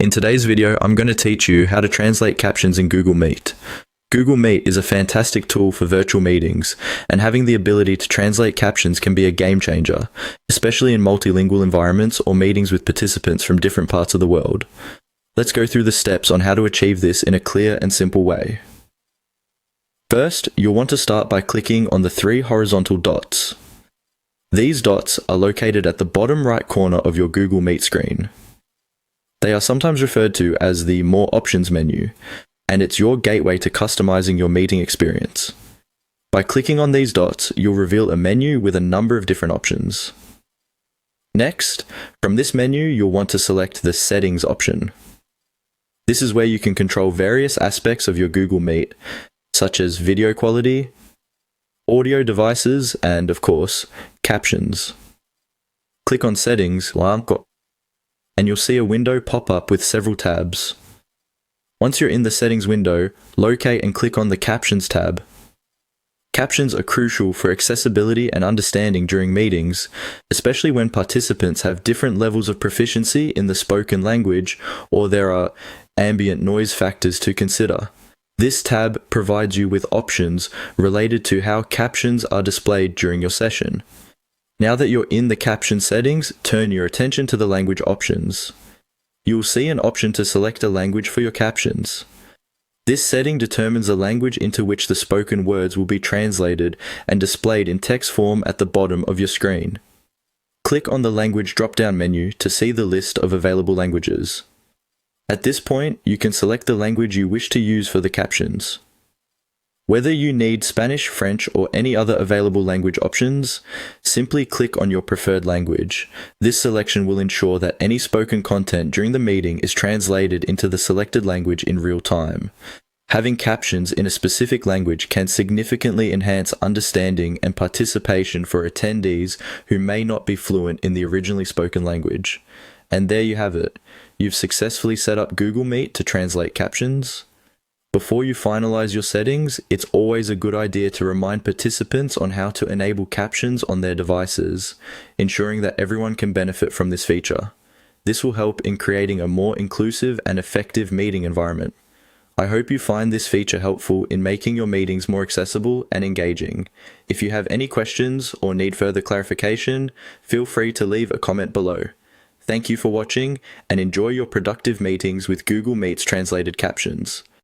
In today's video, I'm going to teach you how to translate captions in Google Meet. Google Meet is a fantastic tool for virtual meetings, and having the ability to translate captions can be a game changer, especially in multilingual environments or meetings with participants from different parts of the world. Let's go through the steps on how to achieve this in a clear and simple way. First, you'll want to start by clicking on the 3 horizontal dots. These dots are located at the bottom right corner of your Google Meet screen. They are sometimes referred to as the More Options menu, and it's your gateway to customizing your meeting experience. By clicking on these dots, you'll reveal a menu with a number of different options. Next, from this menu, you'll want to select the Settings option. This is where you can control various aspects of your Google Meet, such as video quality, audio devices, and, of course, captions. Click on Settings, and you'll see a window pop up with several tabs. Once you're in the Settings window, locate and click on the Captions tab. Captions are crucial for accessibility and understanding during meetings, especially when participants have different levels of proficiency in the spoken language or there are ambient noise factors to consider. This tab provides you with options related to how captions are displayed during your session. Now that you're in the caption settings, turn your attention to the language options. You'll see an option to select a language for your captions. This setting determines the language into which the spoken words will be translated and displayed in text form at the bottom of your screen. Click on the language drop-down menu to see the list of available languages. At this point, you can select the language you wish to use for the captions. Whether you need Spanish, French, or any other available language options, simply click on your preferred language. This selection will ensure that any spoken content during the meeting is translated into the selected language in real time. Having captions in a specific language can significantly enhance understanding and participation for attendees who may not be fluent in the originally spoken language. And there you have it. You've successfully set up Google Meet to translate captions. Before you finalize your settings, it's always a good idea to remind participants on how to enable captions on their devices, ensuring that everyone can benefit from this feature. This will help in creating a more inclusive and effective meeting environment. I hope you find this feature helpful in making your meetings more accessible and engaging. If you have any questions or need further clarification, feel free to leave a comment below. Thank you for watching, and enjoy your productive meetings with Google Meet's translated captions.